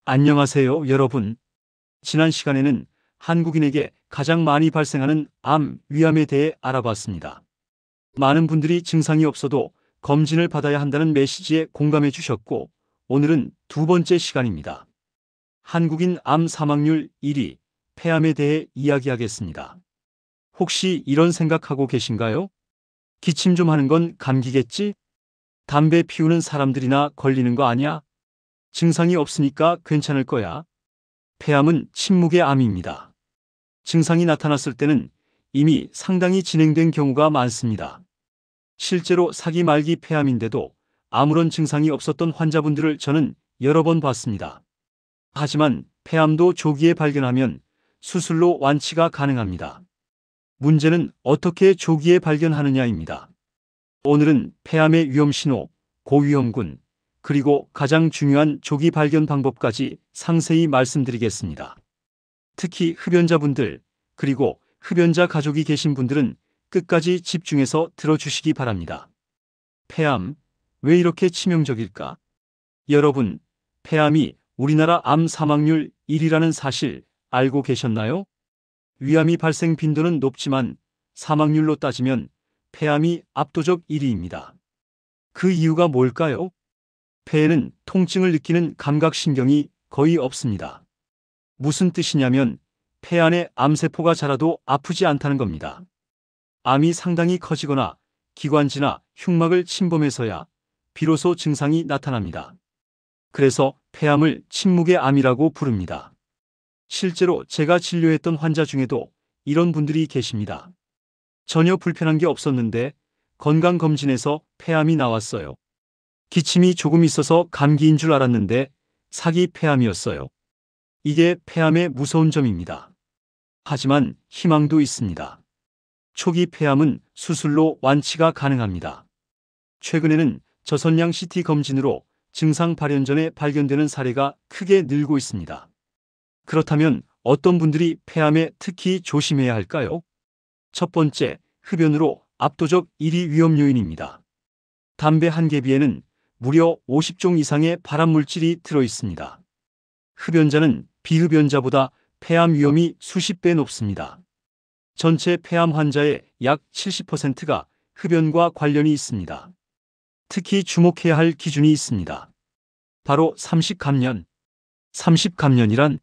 안녕하세요, 여러분. 지난 시간에는 한국인에게 가장 많이 발생하는 암, 위암에 대해 알아봤습니다. 많은 분들이 증상이 없어도 검진을 받아야 한다는 메시지에 공감해 주셨고, 오늘은 두 번째 시간입니다. 한국인 암 사망률 1위, 폐암에 대해 이야기하겠습니다. 혹시 이런 생각하고 계신가요? 기침 좀 하는 건 감기겠지? 담배 피우는 사람들이나 걸리는 거 아니야? 증상이 없으니까 괜찮을 거야. 폐암은 침묵의 암입니다. 증상이 나타났을 때는 이미 상당히 진행된 경우가 많습니다. 실제로 사기 말기 폐암인데도 아무런 증상이 없었던 환자분들을 저는 여러 번 봤습니다. 하지만 폐암도 조기에 발견하면 수술로 완치가 가능합니다. 문제는 어떻게 조기에 발견하느냐입니다. 오늘은 폐암의 위험신호, 고위험군, 그리고 가장 중요한 조기 발견 방법까지 상세히 말씀드리겠습니다. 특히 흡연자분들, 그리고 흡연자 가족이 계신 분들은 끝까지 집중해서 들어주시기 바랍니다. 폐암, 왜 이렇게 치명적일까? 여러분, 폐암이 우리나라 암 사망률 1위라는 사실 알고 계셨나요? 위암이 발생 빈도는 높지만 사망률로 따지면 폐암이 압도적 1위입니다. 그 이유가 뭘까요? 폐에는 통증을 느끼는 감각신경이 거의 없습니다. 무슨 뜻이냐면 폐 안에 암세포가 자라도 아프지 않다는 겁니다. 암이 상당히 커지거나 기관지나 흉막을 침범해서야 비로소 증상이 나타납니다. 그래서 폐암을 침묵의 암이라고 부릅니다. 실제로 제가 진료했던 환자 중에도 이런 분들이 계십니다. 전혀 불편한 게 없었는데 건강검진에서 폐암이 나왔어요. 기침이 조금 있어서 감기인 줄 알았는데 사기 폐암이었어요. 이게 폐암의 무서운 점입니다. 하지만 희망도 있습니다. 초기 폐암은 수술로 완치가 가능합니다. 최근에는 저선양 CT 검진으로 증상 발현 전에 발견되는 사례가 크게 늘고 있습니다. 그렇다면 어떤 분들이 폐암에 특히 조심해야 할까요? 첫 번째, 흡연으로 압도적 1위 위험 요인입니다. 담배 한 개비에는 무려 50종 이상의 발암물질이 들어있습니다. 흡연자는 비흡연자보다 폐암 위험이 수십 배 높습니다. 전체 폐암 환자의 약 70%가 흡연과 관련이 있습니다. 특히 주목해야 할 기준이 있습니다. 바로 30감년. 30감년이란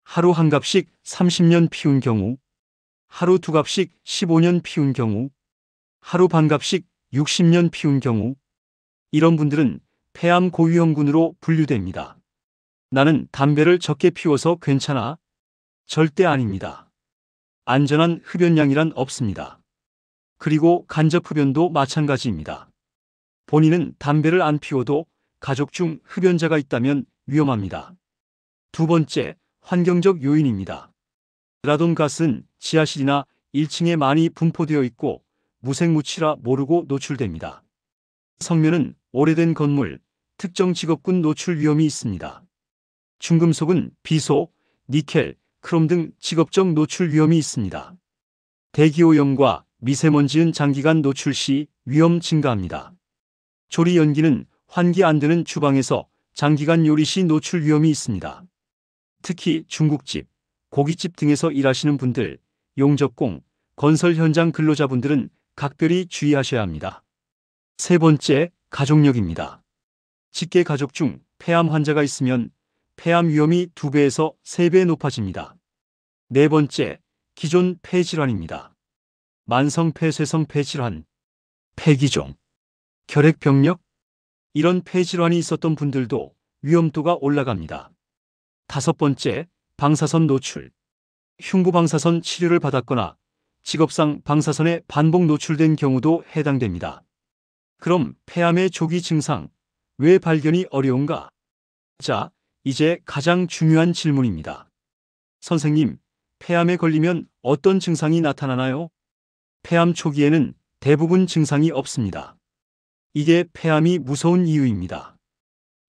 하루 한 갑씩 30년 피운 경우, 하루 두 갑씩 15년 피운 경우, 하루 반 갑씩 60년 피운 경우, 이런 분들은 폐암 고위험군으로 분류됩니다. 나는 담배를 적게 피워서 괜찮아? 절대 아닙니다. 안전한 흡연량이란 없습니다. 그리고 간접 흡연도 마찬가지입니다. 본인은 담배를 안 피워도 가족 중 흡연자가 있다면 위험합니다. 두 번째, 환경적 요인입니다. 라돈가스는 지하실이나 1층에 많이 분포되어 있고 무색무취라 모르고 노출됩니다. 성면은 오래된 건물, 특정 직업군 노출 위험이 있습니다. 중금속은 비소, 니켈, 크롬 등 직업적 노출 위험이 있습니다. 대기오염과 미세먼지는 장기간 노출 시 위험 증가합니다. 조리 연기는 환기 안 되는 주방에서 장기간 요리 시 노출 위험이 있습니다. 특히 중국집, 고깃집 등에서 일하시는 분들, 용접공, 건설 현장 근로자분들은 각별히 주의하셔야 합니다. 세 번째, 가족력입니다. 직계 가족 중 폐암 환자가 있으면 폐암 위험이 2배에서 3배 높아집니다. 네 번째, 기존 폐질환입니다. 만성 폐쇄성 폐질환, 폐기종, 결핵병력, 이런 폐질환이 있었던 분들도 위험도가 올라갑니다. 다섯 번째, 방사선 노출. 흉부 방사선 치료를 받았거나 직업상 방사선에 반복 노출된 경우도 해당됩니다. 그럼 폐암의 조기 증상, 왜 발견이 어려운가? 자, 이제 가장 중요한 질문입니다. 선생님, 폐암에 걸리면 어떤 증상이 나타나나요? 폐암 초기에는 대부분 증상이 없습니다. 이게 폐암이 무서운 이유입니다.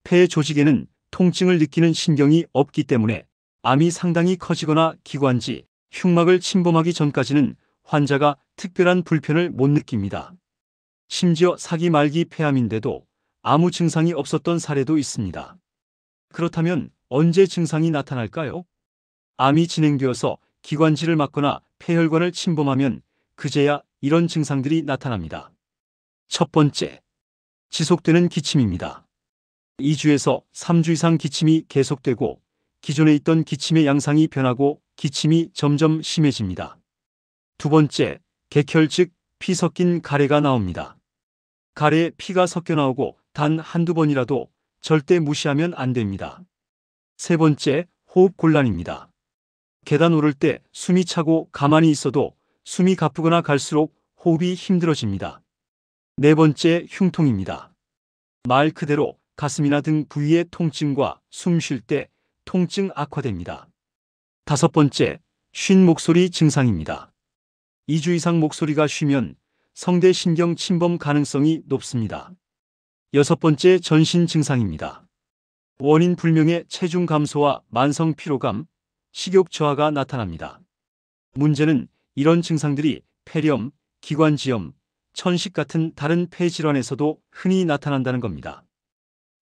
폐 조직에는 통증을 느끼는 신경이 없기 때문에 암이 상당히 커지거나 기관지, 흉막을 침범하기 전까지는 환자가 특별한 불편을 못 느낍니다. 심지어 사기 말기 폐암인데도 아무 증상이 없었던 사례도 있습니다. 그렇다면 언제 증상이 나타날까요? 암이 진행되어서 기관지를 막거나 폐혈관을 침범하면 그제야 이런 증상들이 나타납니다. 첫 번째, 지속되는 기침입니다. 2주에서 3주 이상 기침이 계속되고 기존에 있던 기침의 양상이 변하고 기침이 점점 심해집니다. 두 번째, 객혈 즉 피 섞인 가래가 나옵니다. 가래에 피가 섞여 나오고 단 한두 번이라도 절대 무시하면 안 됩니다. 세 번째, 호흡 곤란입니다. 계단 오를 때 숨이 차고 가만히 있어도 숨이 가쁘거나 갈수록 호흡이 힘들어집니다. 네 번째, 흉통입니다. 말 그대로 가슴이나 등 부위의 통증과 숨 쉴 때 통증 악화됩니다. 다섯 번째, 쉰 목소리 증상입니다. 2주 이상 목소리가 쉬면 성대 신경 침범 가능성이 높습니다. 여섯 번째, 전신 증상입니다. 원인 불명의 체중 감소와 만성 피로감, 식욕 저하가 나타납니다. 문제는 이런 증상들이 폐렴, 기관지염, 천식 같은 다른 폐질환에서도 흔히 나타난다는 겁니다.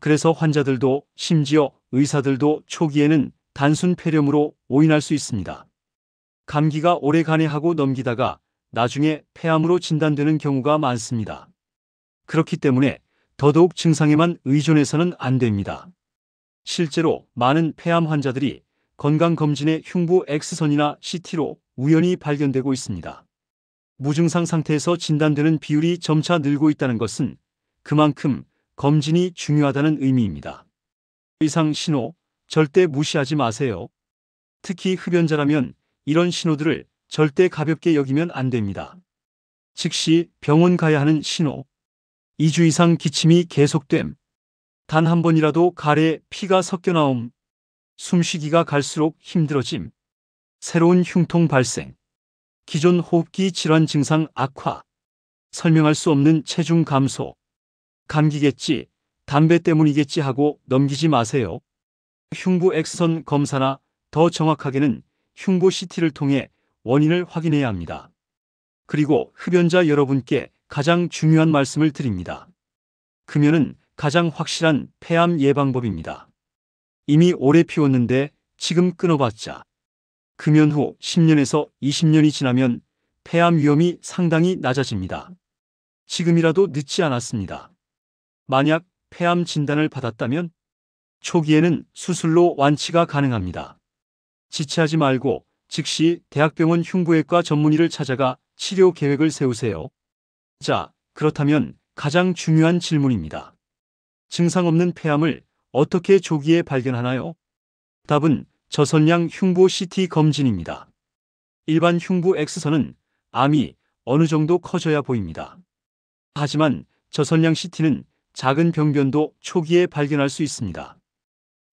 그래서 환자들도 심지어 의사들도 초기에는 단순 폐렴으로 오인할 수 있습니다. 감기가 오래 간해하고 넘기다가 나중에 폐암으로 진단되는 경우가 많습니다. 그렇기 때문에 더더욱 증상에만 의존해서는 안 됩니다. 실제로 많은 폐암 환자들이 건강검진의 흉부 X선이나 CT로 우연히 발견되고 있습니다. 무증상 상태에서 진단되는 비율이 점차 늘고 있다는 것은 그만큼 검진이 중요하다는 의미입니다. 이상 신호 절대 무시하지 마세요. 특히 흡연자라면 이런 신호들을 절대 가볍게 여기면 안 됩니다. 즉시 병원 가야 하는 신호. 2주 이상 기침이 계속됨. 단 한 번이라도 가래에 피가 섞여 나옴. 숨쉬기가 갈수록 힘들어짐. 새로운 흉통 발생. 기존 호흡기 질환 증상 악화. 설명할 수 없는 체중 감소. 감기겠지, 담배 때문이겠지 하고 넘기지 마세요. 흉부 X선 검사나 더 정확하게는 흉부 CT를 통해 원인을 확인해야 합니다. 그리고 흡연자 여러분께 가장 중요한 말씀을 드립니다. 금연은 가장 확실한 폐암 예방법입니다. 이미 오래 피웠는데 지금 끊어봤자 금연 후 10년에서 20년이 지나면 폐암 위험이 상당히 낮아집니다. 지금이라도 늦지 않았습니다. 만약 폐암 진단을 받았다면 초기에는 수술로 완치가 가능합니다. 지체하지 말고 즉시 대학병원 흉부외과 전문의를 찾아가 치료 계획을 세우세요. 자, 그렇다면 가장 중요한 질문입니다. 증상 없는 폐암을 어떻게 조기에 발견하나요? 답은 저선량 흉부 CT 검진입니다. 일반 흉부 X선은 암이 어느 정도 커져야 보입니다. 하지만 저선량 CT는 작은 병변도 초기에 발견할 수 있습니다.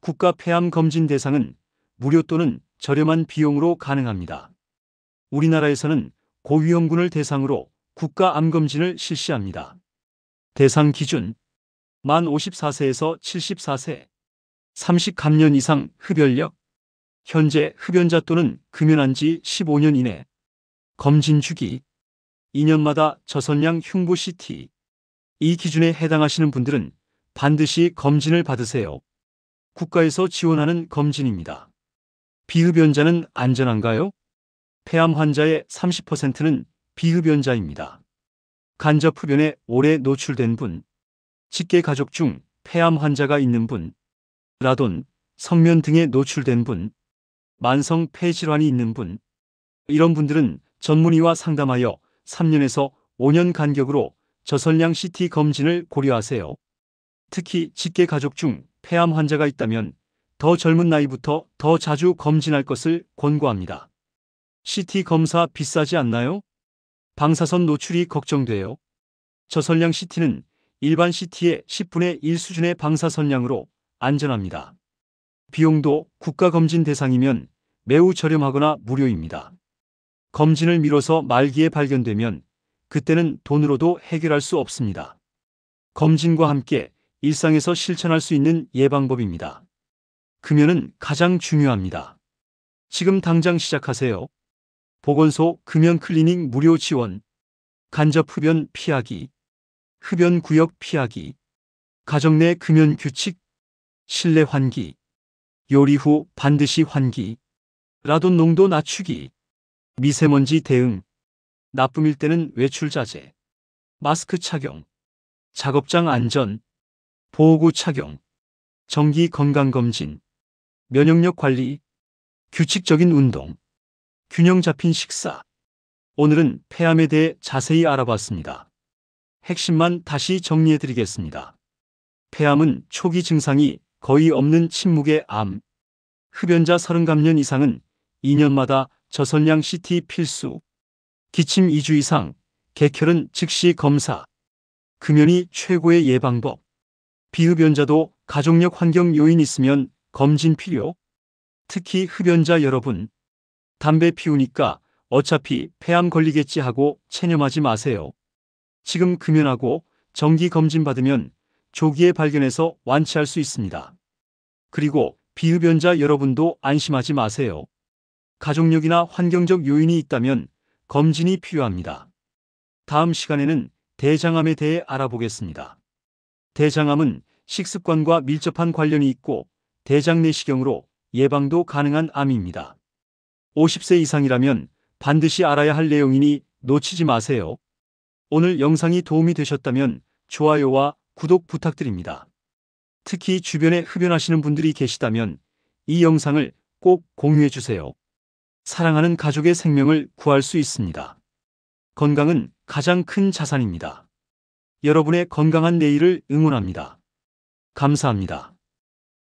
국가 폐암 검진 대상은 무료 또는 저렴한 비용으로 가능합니다. 우리나라에서는 고위험군을 대상으로 국가 암검진을 실시합니다. 대상 기준 만 54세에서 74세 30감년 이상 흡연력 현재 흡연자 또는 금연한 지 15년 이내 검진 주기 2년마다 저선량 흉부 CT 이 기준에 해당하시는 분들은 반드시 검진을 받으세요. 국가에서 지원하는 검진입니다. 비흡연자는 안전한가요? 폐암 환자의 30%는 비흡연자입니다. 간접 흡연에 오래 노출된 분, 직계 가족 중 폐암 환자가 있는 분, 라돈, 성면 등에 노출된 분, 만성 폐질환이 있는 분, 이런 분들은 전문의와 상담하여 3년에서 5년 간격으로 저선량 CT 검진을 고려하세요. 특히 직계 가족 중 폐암 환자가 있다면 더 젊은 나이부터 더 자주 검진할 것을 권고합니다. CT 검사 비싸지 않나요? 방사선 노출이 걱정돼요. 저선량 CT는 일반 CT의 10분의 1 수준의 방사선량으로 안전합니다. 비용도 국가검진 대상이면 매우 저렴하거나 무료입니다. 검진을 미뤄서 말기에 발견되면 그때는 돈으로도 해결할 수 없습니다. 검진과 함께 일상에서 실천할 수 있는 예방법입니다. 금연은 가장 중요합니다. 지금 당장 시작하세요. 보건소 금연 클리닉 무료 지원, 간접 흡연 피하기, 흡연 구역 피하기, 가정 내 금연 규칙, 실내 환기. 요리 후 반드시 환기, 라돈 농도 낮추기, 미세먼지 대응, 나쁨일 때는 외출 자제, 마스크 착용, 작업장 안전, 보호구 착용, 정기 건강검진, 면역력 관리, 규칙적인 운동, 균형 잡힌 식사. 오늘은 폐암에 대해 자세히 알아봤습니다. 핵심만 다시 정리해 드리겠습니다. 폐암은 초기 증상이 거의 없는 침묵의 암. 흡연자 30감년 이상은 2년마다 저선량 CT 필수. 기침 2주 이상, 객혈은 즉시 검사. 금연이 최고의 예방법. 비흡연자도 가족력 환경 요인 있으면 검진 필요. 특히 흡연자 여러분, 담배 피우니까 어차피 폐암 걸리겠지 하고 체념하지 마세요. 지금 금연하고 정기 검진 받으면 조기에 발견해서 완치할 수 있습니다. 그리고 비흡연자 여러분도 안심하지 마세요. 가족력이나 환경적 요인이 있다면 검진이 필요합니다. 다음 시간에는 대장암에 대해 알아보겠습니다. 대장암은 식습관과 밀접한 관련이 있고 대장 내시경으로 예방도 가능한 암입니다. 50세 이상이라면 반드시 알아야 할 내용이니 놓치지 마세요. 오늘 영상이 도움이 되셨다면 좋아요와 구독 부탁드립니다. 특히 주변에 흡연하시는 분들이 계시다면 이 영상을 꼭 공유해 주세요. 사랑하는 가족의 생명을 구할 수 있습니다. 건강은 가장 큰 자산입니다. 여러분의 건강한 내일을 응원합니다. 감사합니다.